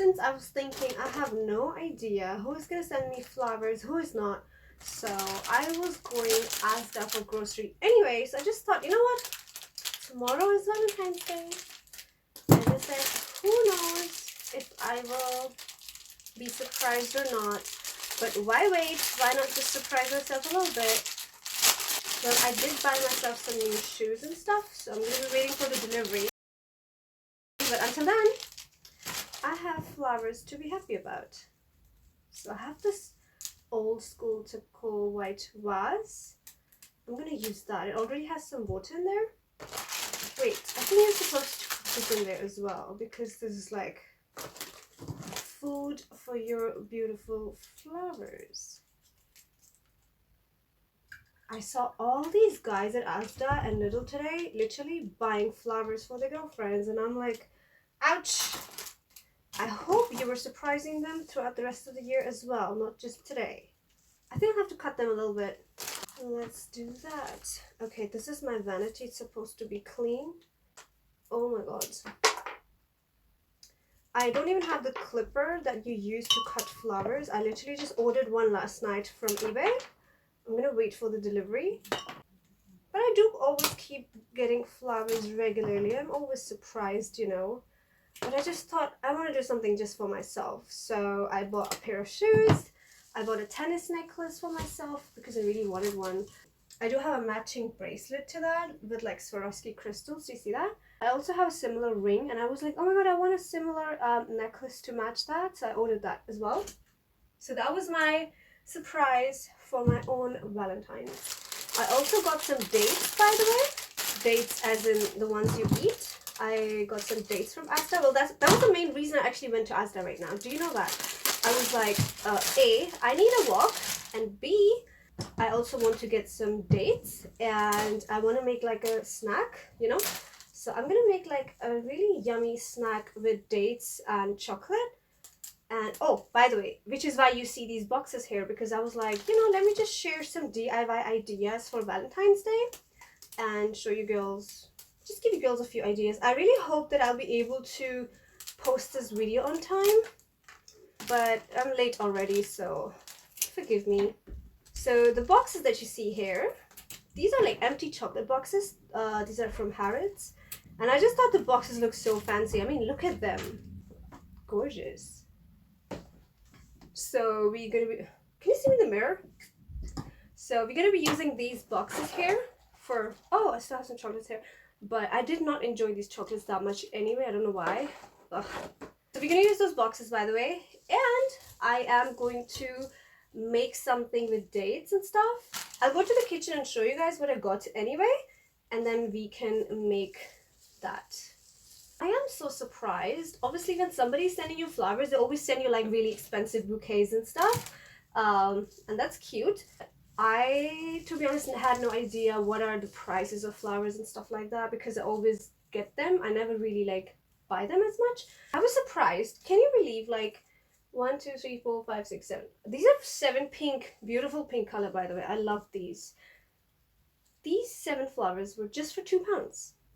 since I was thinking I have no idea who is gonna send me flowers, who is not, so I was going Asda for grocery. Anyways, I just thought, you know what? Tomorrow is Valentine's Day, and I said, who knows if I will be surprised or not. But why wait? Why not just surprise myself a little bit? Well, I did buy myself some new shoes and stuff, so I'm going to be waiting for the delivery. But until then, I have flowers to be happy about. So I have this old school typical white vase. I'm going to use that. It already has some water in there. Wait, I think you're supposed to put this in there as well, because this is like food for your beautiful flowers. I saw all these guys at Asda and Lidl today literally buying flowers for their girlfriends, and I'm like, ouch! I hope you were surprising them throughout the rest of the year as well, not just today. I think I'll have to cut them a little bit. Let's do that. Okay, this is my vanity. It's supposed to be clean. Oh my god. I don't even have the clipper that you use to cut flowers. I literally just ordered one last night from eBay. I'm gonna wait for the delivery. But I do always keep getting flowers regularly. I'm always surprised, you know. But I just thought I want to do something just for myself. So I bought a pair of shoes. I bought a tennis necklace for myself because I really wanted one. I do have a matching bracelet to that with like Swarovski crystals. Do you see that? I also have a similar ring, and I was like, oh my god, I want a similar necklace to match that. So I ordered that as well. So that was my surprise for my own Valentine's. I also got some dates, by the way. Dates as in the ones you eat. I got some dates from Asda. Well, that was the main reason I actually went to Asda right now. Do you know that? I was like, A, I need a walk, and B, I also want to get some dates, and I want to make like a snack, you know? So I'm gonna make like a really yummy snack with dates and chocolate. And oh, by the way, which is why you see these boxes here, because I was like, you know, let me just share some DIY ideas for Valentine's Day and show you girls, just give you girls a few ideas. I really hope that I'll be able to post this video on time, but I'm late already, so forgive me. So the boxes that you see here, these are like empty chocolate boxes. These are from Harrods, and I just thought the boxes look so fancy. I mean, look at them, gorgeous. So we're gonna be, can you see me in the mirror? So we're gonna be using these boxes here for, oh, I still have some chocolates here, but I did not enjoy these chocolates that much anyway. I don't know why. Ugh. So we're gonna use those boxes, by the way, and I am going to make something with dates and stuff. I'll go to the kitchen and show you guys what I got anyway, and then we can make that. I am so surprised. Obviously, when somebody's sending you flowers, they always send you like really expensive bouquets and stuff, and that's cute. I, to be honest, had no idea what are the prices of flowers and stuff like that, because I always get them. I never really like buy them as much. I was surprised. Can you believe, like, 1, 2, 3, 4, 5, 6, 7. These are 7 pink, beautiful pink color, by the way. I love these. These 7 flowers were just for £2.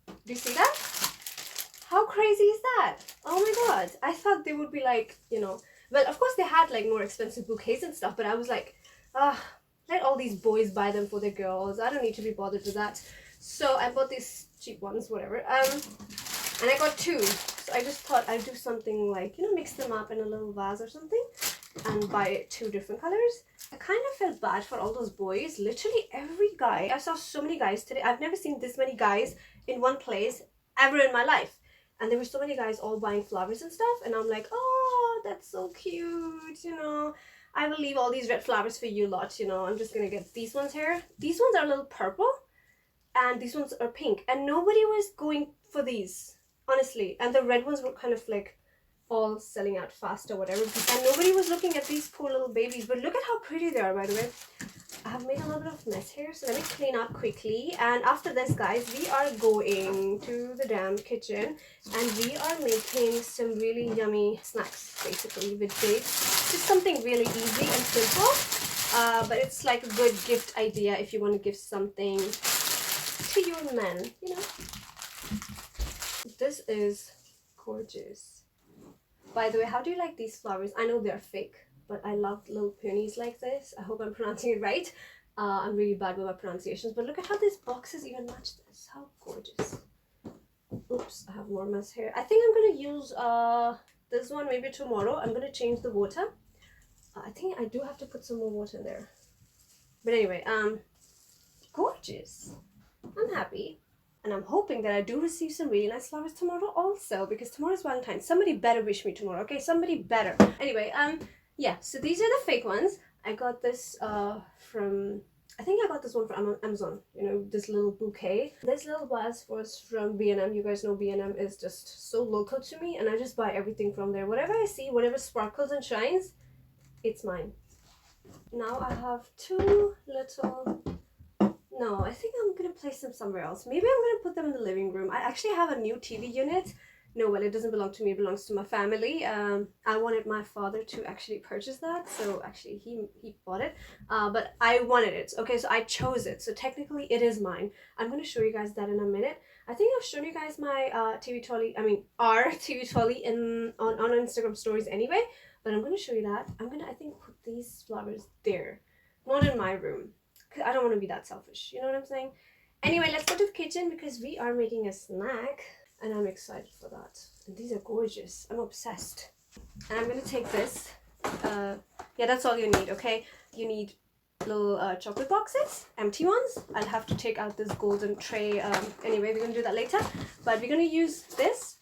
Do you see that? How crazy is that? Oh my god. I thought they would be like, you know, well, of course they had like more expensive bouquets and stuff, but I was like, let all these boys buy them for their girls. I don't need to be bothered with that. So I bought these cheap ones, whatever. And I got 2. So I just thought I'd do something like, you know, mix them up in a little vase or something and buy 2 different colors. I kind of felt bad for all those boys. Literally every guy. I saw so many guys today. I've never seen this many guys in one place ever in my life. And there were so many guys all buying flowers and stuff. And I'm like, oh, that's so cute, you know. I will leave all these red flowers for you lot, you know. I'm just going to get these ones here. These ones are a little purple. And these ones are pink. And nobody was going for these, honestly. And the red ones were kind of like all selling out fast or whatever. And nobody was looking at these poor little babies. But look at how pretty they are, by the way. I have made a little bit of mess here, so let me clean up quickly. And after this, guys, we are going to the damn kitchen and we are making some really yummy snacks, basically, with dates. Just something really easy and simple, but it's like a good gift idea if you want to give something to your men, you know. This is gorgeous. By the way, how do you like these flowers? I know they're fake, but I love little peonies like this. I hope I'm pronouncing it right. I'm really bad with my pronunciations, but look at how these boxes even match this. How gorgeous. Oops, I have more mess here. I think I'm gonna use this one maybe tomorrow. I'm gonna change the water. I think I do have to put some more water in there. But anyway, gorgeous. I'm happy. And I'm hoping that I do receive some really nice flowers tomorrow also, because tomorrow's Valentine's. Somebody better wish me tomorrow, okay? Somebody better. Anyway, yeah, so these are the fake ones. I got this from, I think I got this one from Amazon, you know, this little bouquet. This little vase was from B&M. You guys know B&M is just so local to me, and I just buy everything from there. Whatever I see, whatever sparkles and shines, it's mine. Now I have two little... No, I think I'm gonna place them somewhere else. Maybe I'm gonna put them in the living room. I actually have a new TV unit. No, well, it doesn't belong to me, it belongs to my family. I wanted my father to actually purchase that, so actually he bought it. But I wanted it, okay, so I chose it. So technically it is mine. I'm gonna show you guys that in a minute. I think I've shown you guys my TV trolley, our TV trolley on Instagram stories anyway. But I'm gonna show you that. I'm gonna, I think, put these flowers there, not in my room. I don't want to be that selfish, you know what I'm saying? Anyway, let's go to the kitchen because we are making a snack and I'm excited for that. And these are gorgeous. I'm obsessed. And I'm going to take this. Yeah, that's all you need, okay? You need little chocolate boxes, empty ones. I'll have to take out this golden tray. Anyway, we're going to do that later. But we're going to use this.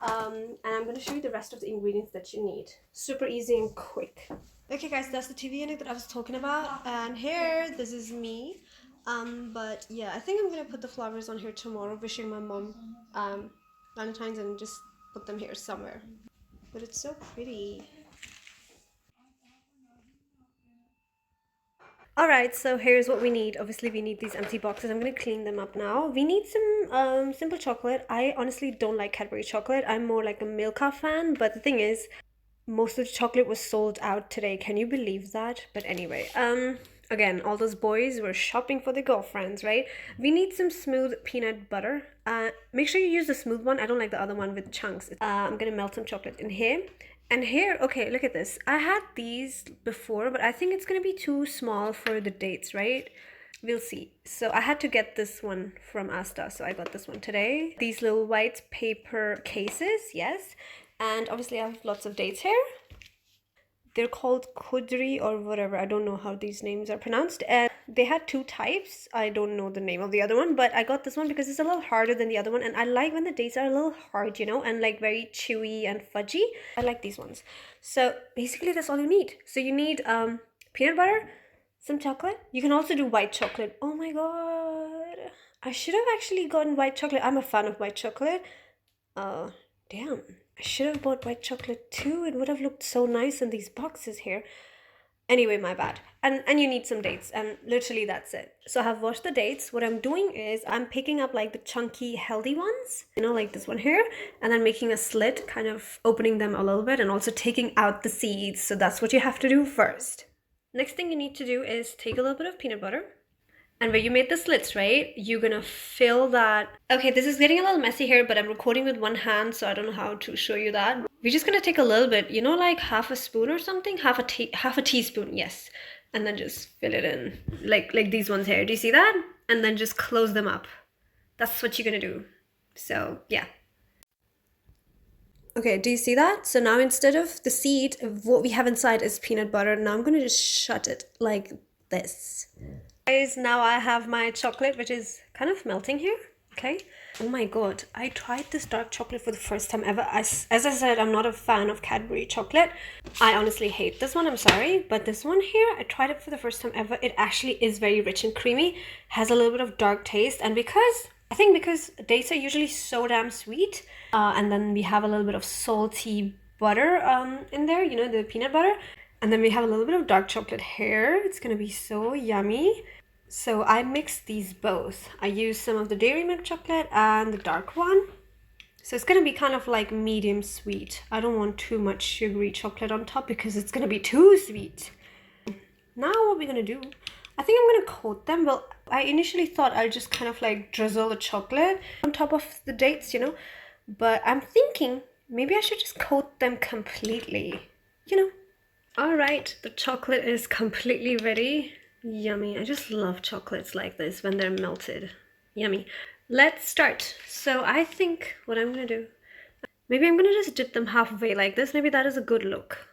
And I'm going to show you the rest of the ingredients that you need. Super easy and quick. Okay guys, that's the TV unit that I was talking about, and here, this is me. But yeah, I think I'm gonna put the flowers on here tomorrow, wishing my mom Valentine's, and just put them here somewhere. But it's so pretty. Alright, so here's what we need. Obviously we need these empty boxes. I'm gonna clean them up now. We need some simple chocolate. I honestly don't like Cadbury chocolate. I'm more like a Milka fan, but the thing is, most of the chocolate was sold out today. Can you believe that? But anyway, again, all those boys were shopping for their girlfriends, right? We need some smooth peanut butter. Make sure you use the smooth one. I don't like the other one with chunks. I'm gonna melt some chocolate in here. And here, okay, look at this. I had these before, but I think it's gonna be too small for the dates, right? We'll see. So I had to get this one from Asda, so I got this one today. These little white paper cases, yes. And obviously I have lots of dates here. They're called 𝗪𝗓 or whatever. I don't know how these names are pronounced. And they had two types. I don't know the name of the other one, but I got this one because it's a little harder than the other one. And I like when the dates are a little hard, you know, and like very chewy and fudgy. I like these ones. So basically that's all you need. So you need peanut butter, some chocolate. You can also do white chocolate. Oh my god. I should have actually gotten white chocolate. I'm a fan of white chocolate. Damn. I should have bought white chocolate too. It would have looked so nice in these boxes here. Anyway, my bad. And you need some dates, and literally that's it. So I have washed the dates. What I'm doing is I'm picking up like the chunky healthy ones, you know, like this one here, and then making a slit, kind of opening them a little bit and also taking out the seeds. So that's what you have to do first. Next thing you need to do is take a little bit of peanut butter. And where you made the slits, right, you're gonna fill that. Okay, this is getting a little messy here, but I'm recording with one hand, so I don't know how to show you that. We're just gonna take a little bit, you know, like half a spoon or something, half a teaspoon, yes. And then just fill it in, like these ones here. Do you see that? And then just close them up. That's what you're gonna do. So yeah. Okay, do you see that? So now instead of the seed, what we have inside is peanut butter. Now I'm gonna just shut it like this. Guys, now I have my chocolate, which is kind of melting here. Okay. Oh my god, I tried this dark chocolate for the first time ever. As I said, I'm not a fan of Cadbury chocolate. I honestly hate this one, I'm sorry. But this one here, I tried it for the first time ever. It actually is very rich and creamy. Has a little bit of dark taste. And I think because dates are usually so damn sweet. And then we have a little bit of salty butter in there, you know, the peanut butter. And then we have a little bit of dark chocolate here. It's gonna be so yummy. So I mixed these both. I used some of the dairy milk chocolate and the dark one. So it's gonna be kind of like medium sweet. I don't want too much sugary chocolate on top because it's gonna be too sweet. Now what we're gonna do, I think I'm gonna coat them. Well, I initially thought I'll just kind of like drizzle the chocolate on top of the dates, you know. But I'm thinking Maybe I should just coat them completely, you know. All right, the chocolate is completely ready. Yummy. I just love chocolates like this when they're melted. Yummy. Let's start. So I think what I'm gonna do, maybe I'm gonna just dip them halfway like this. Maybe that is a good look.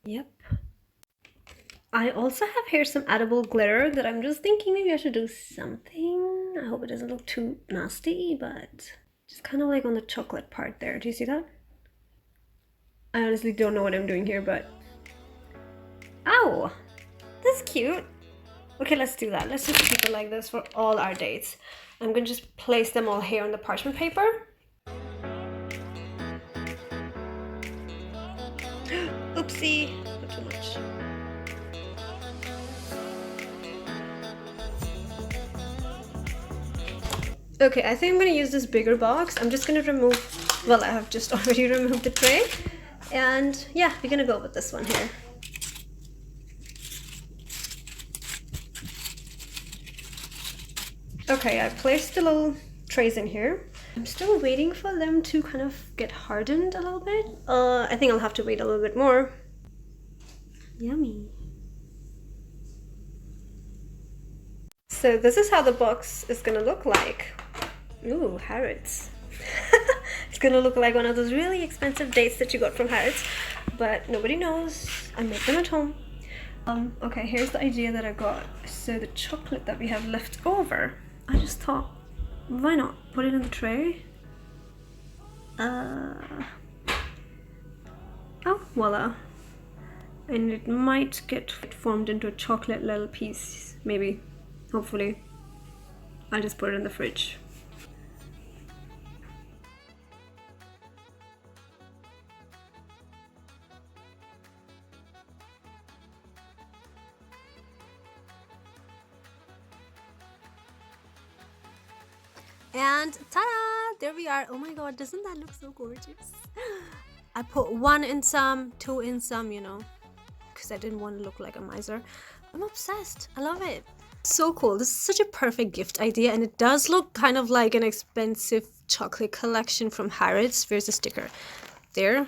Yep. I also have here some edible glitter that I'm just thinking maybe I should do something. I hope it doesn't look too nasty, but just kind of like on the chocolate part there. Do you see that? I honestly don't know what I'm doing here, but... Ow! That's cute. Okay, let's do that. Let's just keep it like this for all our dates. I'm gonna just place them all here on the parchment paper. Oopsie! Not too much. Okay, I think I'm gonna use this bigger box. I'm just gonna remove, well, I have just already removed the tray. And yeah, we're gonna go with this one here. Okay, I placed the little trays in here. I'm still waiting for them to kind of get hardened a little bit. I think I'll have to wait a little bit more. Yummy. So this is how the box is gonna look like. Ooh, 𝗪𝗔𝗪𝗦. It's gonna look like one of those really expensive dates that you got from 𝗪𝗔𝗪𝗑, but nobody knows. I made them at home. Okay, here's the idea that I got. So the chocolate that we have left over, I just thought, why not put it in the tray? Oh, voila. And it might get formed into a chocolate little piece, maybe, hopefully. I'll just put it in the fridge. And ta-da! There we are. Oh my god, doesn't that look so gorgeous? I put one in some, two in some, you know, because I didn't want to look like a miser. I'm obsessed. I love it. So cool. This is such a perfect gift idea, and it does look kind of like an expensive chocolate collection from 𝗪𝗔𝗪𝗑. Where's the sticker? There.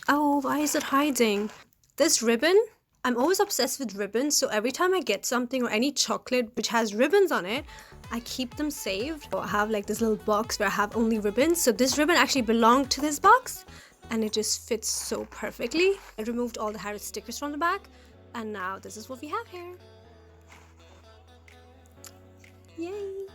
Oh, why is it hiding? This ribbon, I'm always obsessed with ribbons, so every time I get something or any chocolate which has ribbons on it, I keep them saved. I have like this little box where I have only ribbons. So this ribbon actually belonged to this box, and it just fits so perfectly. I removed all the 𝗪𝗔𝗪𝗑 stickers from the back, and now this is what we have here. Yay!